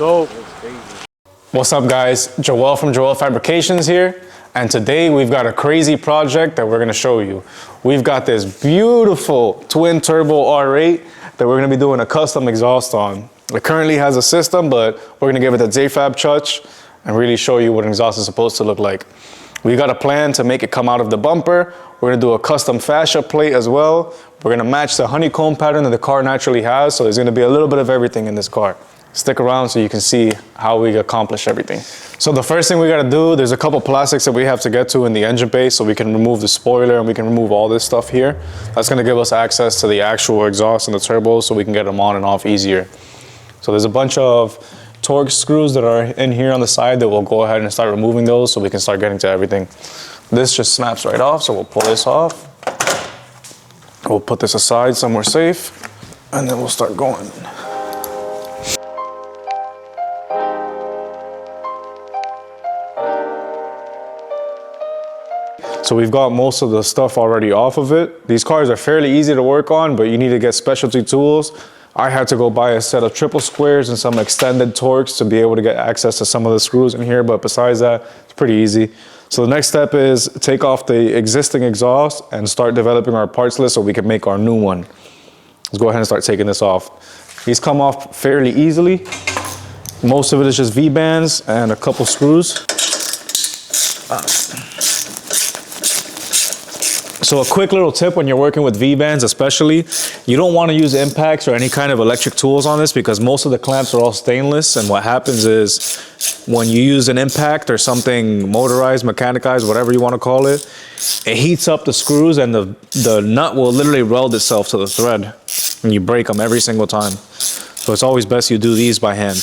dope. What's up guys, Joel from Joel Fabrications here, and today we've got a crazy project that we're going to show you. We've got this beautiful twin turbo R8 that we're going to be doing a custom exhaust on. It currently has a system, but we're going to give it a J-Fab touch and really show you what an exhaust is supposed to look like. We got a plan to make it come out of the bumper. We're going to do a custom fascia plate as well. We're going to match the honeycomb pattern that the car naturally has, so there's going to be a little bit of everything in this car. Stick around so you can see how we accomplish everything. So the first thing we got to do, there's a couple plastics that we have to get to in the engine bay so we can remove the spoiler and we can remove all this stuff here. That's going to give us access to the actual exhaust and the turbos so we can get them on and off easier. So there's a bunch of torque screws that are in here on the side that we'll go ahead and start removing those so we can start getting to everything. This just snaps right off, so we'll pull this off. We'll put this aside somewhere safe and then we'll start going. So we've got most of the stuff already off of it. These cars are fairly easy to work on, but you need to get specialty tools. I had to go buy a set of triple squares and some extended torques to be able to get access to some of the screws in here, but besides that, it's pretty easy. So the next step is take off the existing exhaust and start developing our parts list so we can make our new one. Let's go ahead and start taking this off. These come off fairly easily. Most of it is just V-bands and a couple screws. So a quick little tip when you're working with V-bands especially, you don't want to use impacts or any kind of electric tools on this because most of the clamps are all stainless, and what happens is when you use an impact or something motorized, mechanized, whatever you want to call it, it heats up the screws and the nut will literally weld itself to the thread and you break them every single time. So it's always best you do these by hand.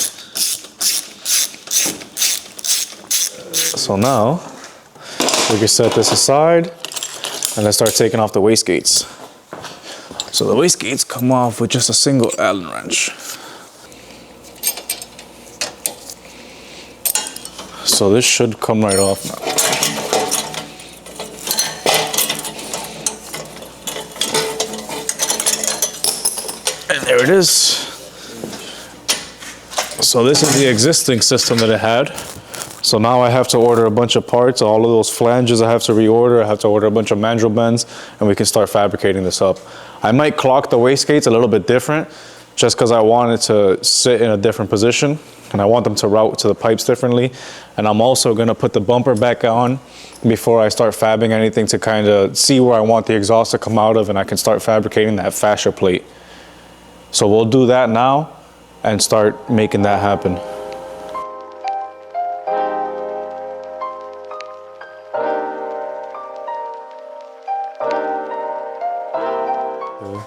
So now we can set this aside. And let's start taking off the wastegates. So the wastegates come off with just a single Allen wrench. So this should come right off now. And there it is. So this is the existing system that it had. So now I have to order a bunch of parts, all of those flanges I have to reorder, I have to order a bunch of mandrel bends, and we can start fabricating this up. I might clock the wastegates a little bit different, just because I want it to sit in a different position, and I want them to route to the pipes differently. And I'm also gonna put the bumper back on before I start fabbing anything to kind of see where I want the exhaust to come out of, and I can start fabricating that fascia plate. So we'll do that now and start making that happen.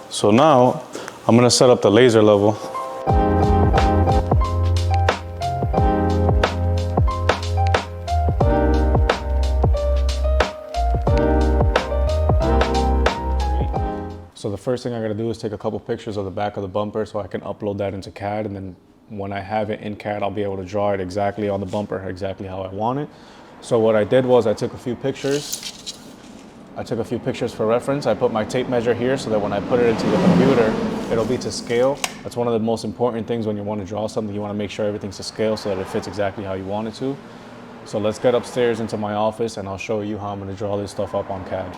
So now I'm going to set up the laser level. So the first thing I got to do is take a couple pictures of the back of the bumper so I can upload that into CAD, and then when I have it in CAD I'll be able to draw it exactly on the bumper, exactly how I want it. So what I did was I took a few pictures. For reference. I put my tape measure here so that when I put it into the computer, it'll be to scale. That's one of the most important things when you want to draw something. You want to make sure everything's to scale so that it fits exactly how you want it to. So let's get upstairs into my office and I'll show you how I'm going to draw this stuff up on CAD.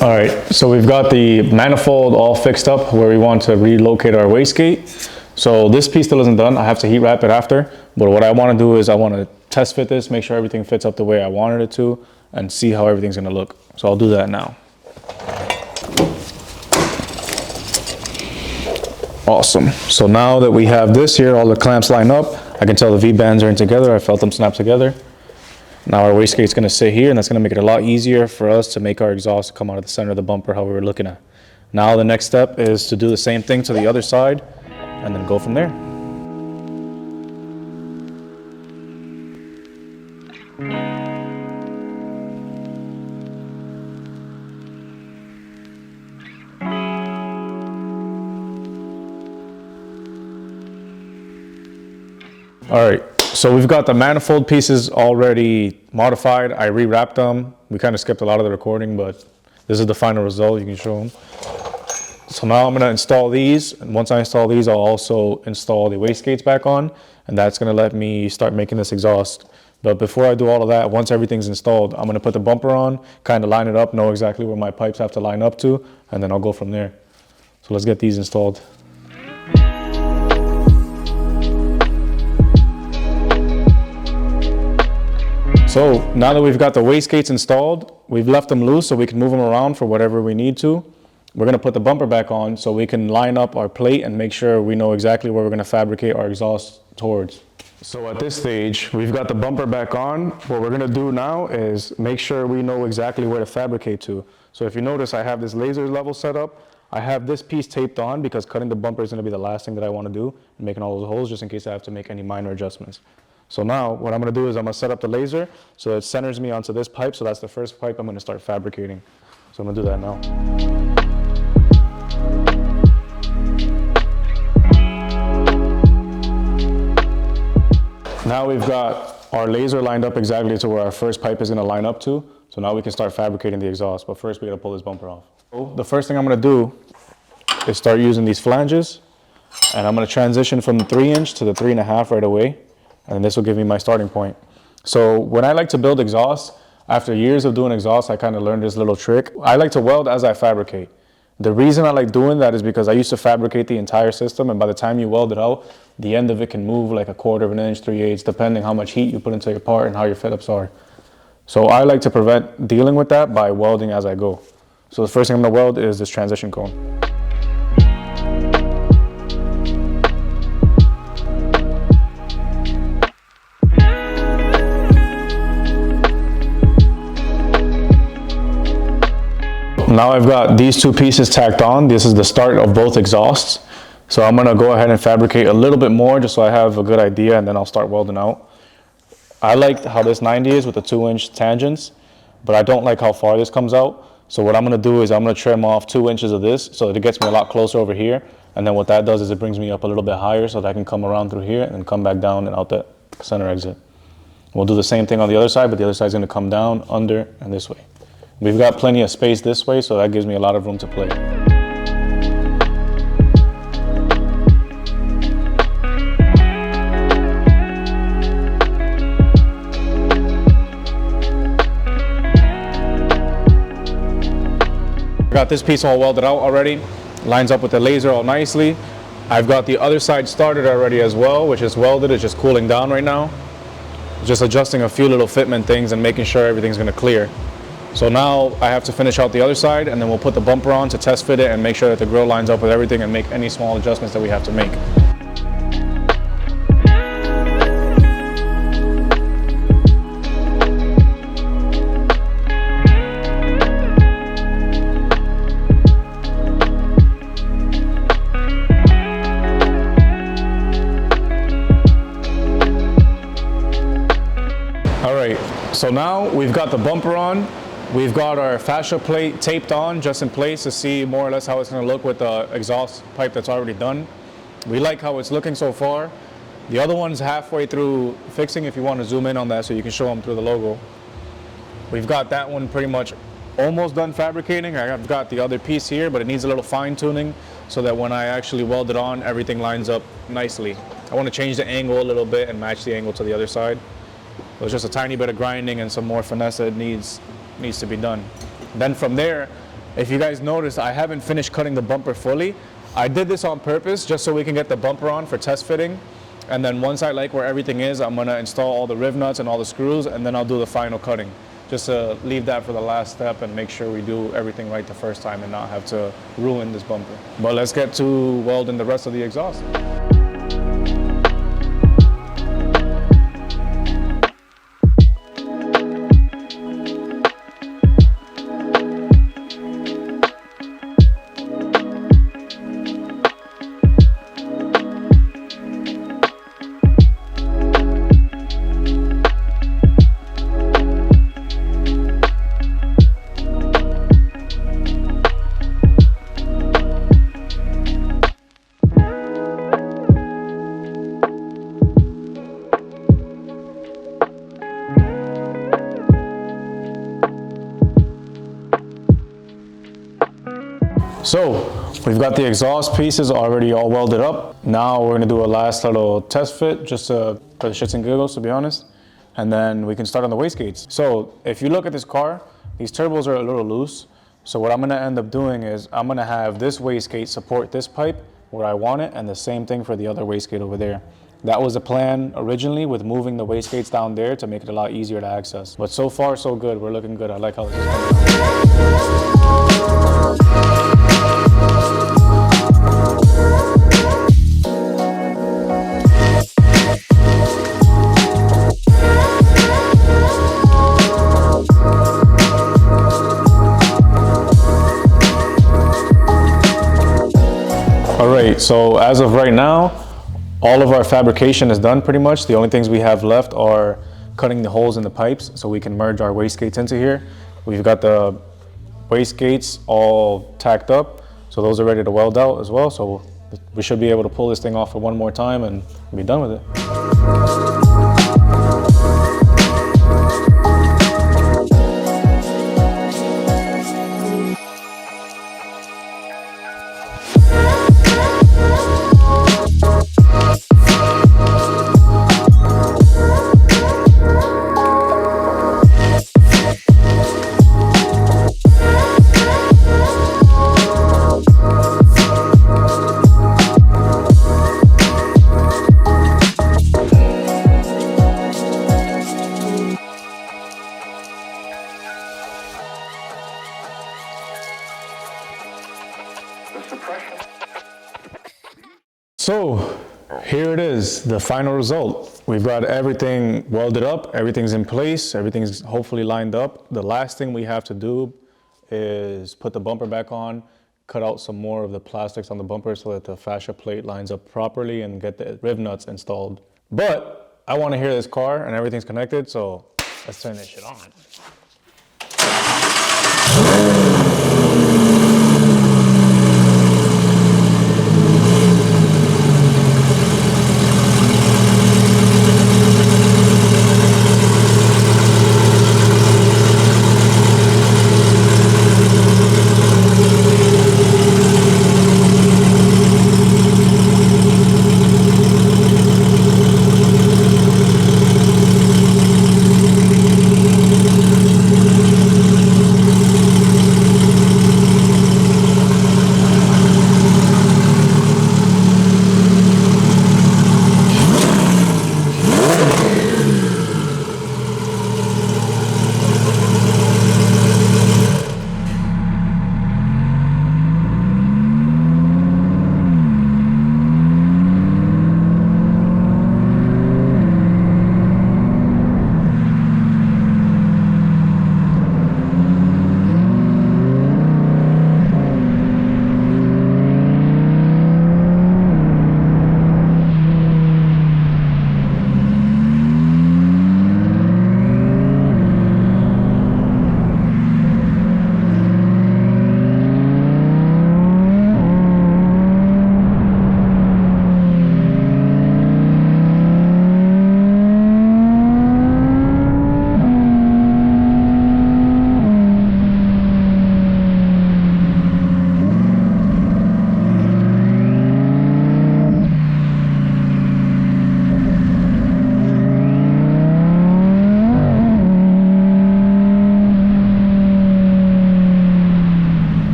All right, so we've got the manifold all fixed up where we want to relocate our wastegate. So this piece still isn't done. I have to heat wrap it after. But what I want to do is I want to test fit this, make sure everything fits up the way I wanted it to, and see how everything's going to look. So I'll do that now. Awesome. So now that we have this here, all the clamps line up, I can tell the V-bands are in together. I felt them snap together. Now our wastegate's gonna sit here, and that's gonna make it a lot easier for us to make our exhaust come out of the center of the bumper how we were looking at. Now the next step is to do the same thing to the other side and then go from there. All right, so we've got the manifold pieces already modified. I rewrapped them. We kind of skipped a lot of the recording, but this is the final result. You can show them. So now I'm gonna install these, and once I install these, I'll also install the wastegates back on, and that's gonna let me start making this exhaust. But before I do all of that, once everything's installed, I'm gonna put the bumper on, kind of line it up, know exactly where my pipes have to line up to, and then I'll go from there. So let's get these installed. So now that we've got the wastegates installed, we've left them loose so we can move them around for whatever we need to. We're gonna put the bumper back on so we can line up our plate and make sure we know exactly where we're gonna fabricate our exhaust towards. So at this stage, we've got the bumper back on. What we're gonna do now is make sure we know exactly where to fabricate to. So if you notice, I have this laser level set up. I have this piece taped on because cutting the bumper is gonna be the last thing that I wanna do, and making all those holes just in case I have to make any minor adjustments. So now what I'm gonna do is I'm gonna set up the laser so it centers me onto this pipe. So that's the first pipe I'm gonna start fabricating. So I'm gonna do that now. Now we've got our laser lined up exactly to where our first pipe is gonna line up to. So now we can start fabricating the exhaust, but first we gotta pull this bumper off. So the first thing I'm gonna do is start using these flanges, and I'm gonna transition from the 3" to the 3.5 right away. And this will give me my starting point. So when I like to build exhausts, after years of doing exhausts, I kind of learned this little trick. I like to weld as I fabricate. The reason I like doing that is because I used to fabricate the entire system, and by the time you weld it out, the end of it can move like 1/4 of an inch, 3/8, depending how much heat you put into your part and how your fit-ups are. So I like to prevent dealing with that by welding as I go. So the first thing I'm gonna weld is this transition cone. Now I've got these two pieces tacked on. This is the start of both exhausts. So I'm gonna go ahead and fabricate a little bit more just so I have a good idea, and then I'll start welding out. I like how this 90 is with the 2" tangents, but I don't like how far this comes out. So what I'm gonna do is I'm gonna trim off 2 inches of this so that it gets me a lot closer over here. And then what that does is it brings me up a little bit higher so that I can come around through here and come back down and out that center exit. We'll do the same thing on the other side, but the other side's gonna come down, under, and this way. We've got plenty of space this way, so that gives me a lot of room to play. Got this piece all welded out already. Lines up with the laser all nicely. I've got the other side started already as well, which is welded. It's just cooling down right now. Just adjusting a few little fitment things and making sure everything's gonna clear. So now I have to finish out the other side, and then we'll put the bumper on to test fit it and make sure that the grill lines up with everything and make any small adjustments that we have to make. All right, so now we've got the bumper on. We've got our fascia plate taped on just in place to see more or less how it's going to look with the exhaust pipe that's already done. We like how it's looking so far. The other one's halfway through fixing if you want to zoom in on that so you can show them through the logo. We've got that one pretty much almost done fabricating. I've got the other piece here, but it needs a little fine tuning so that when I actually weld it on, everything lines up nicely. I want to change the angle a little bit and match the angle to the other side. So it's just a tiny bit of grinding and some more finesse that needs to be done. Then from there, if you guys notice, I haven't finished cutting the bumper fully. I did this on purpose just so we can get the bumper on for test fitting. And then once I like where everything is, I'm gonna install all the riv nuts and all the screws, and then I'll do the final cutting. just to leave that for the last step and make sure we do everything right the first time and not have to ruin this bumper. But let's get to welding the rest of the exhaust. So we've got the exhaust pieces already all welded up. Now we're gonna do a last little test fit just for the shits and giggles, to be honest. And then we can start on the wastegates. So if you look at this car, these turbos are a little loose. So what I'm gonna end up doing is I'm gonna have this wastegate support this pipe where I want it, and the same thing for the other wastegate over there. That was the plan originally, with moving the wastegates down there to make it a lot easier to access. But so far so good, we're looking good. I like how this is coming out. All right, so as of right now, all of our fabrication is done pretty much. The only things we have left are cutting the holes in the pipes so we can merge our wastegates into here. We've got the wastegates all tacked up, so those are ready to weld out as well. So we should be able to pull this thing off for one more time and be done with it. So here it is, the final result. We've got everything welded up, everything's in place, everything's hopefully lined up. The last thing we have to do is put the bumper back on, cut out some more of the plastics on the bumper so that the fascia plate lines up properly, and get the rib nuts installed. But I want to hear this car and everything's connected, so let's turn this shit on.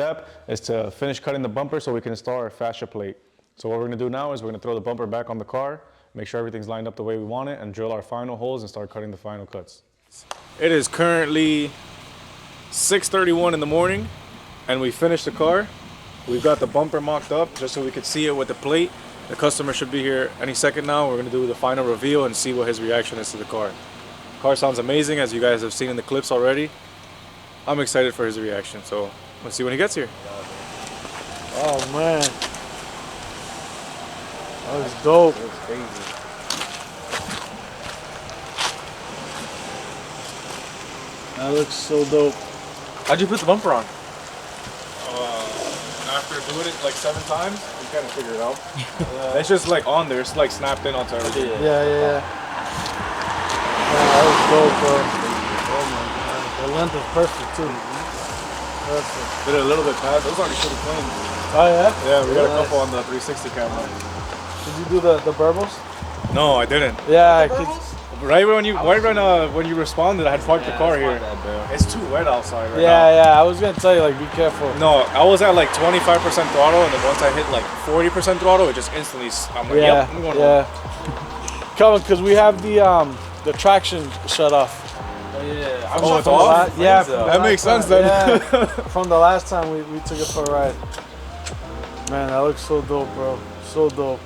step is to finish cutting the bumper so we can install our fascia plate. So what we're gonna do now is we're gonna throw the bumper back on the car, make sure everything's lined up the way we want it, and drill our final holes and start cutting the final cuts. It is currently 6:31 in the morning, and we finished the car. We've got the bumper mocked up just so we could see it with the plate. The customer should be here any second now. We're gonna do the final reveal and see what his reaction is to the car. The car sounds amazing, as you guys have seen in the clips already. I'm excited for his reaction, so let's see when he gets here. Oh man, that looks dope. That's crazy. That looks so dope. How'd you put the bumper on? After doing it like 7 times, we kind of figure it out. It's just like on there, it's like snapped in onto everything. Yeah. Man, that was dope, bro. Oh my god, the length is perfect too. Perfect. Did it a little bit fast. It was already pretty clean. Oh yeah? Yeah, we got a couple on the 360 camera. Did you do the burbles? No, I didn't. Yeah, Right when you responded, I had parked the car here. It's too wet outside right now. Yeah. I was gonna tell you, like, be careful. No, I was at like 25% throttle, and then once I hit like 40% throttle, it just instantly. I'm like, yep, I'm going home. Coming, because we have the traction shut off. Oh yeah. Oh, it's off? Yeah. That makes sense then. Yeah. From the last time we took it for a ride. Man, that looks so dope, bro. So dope.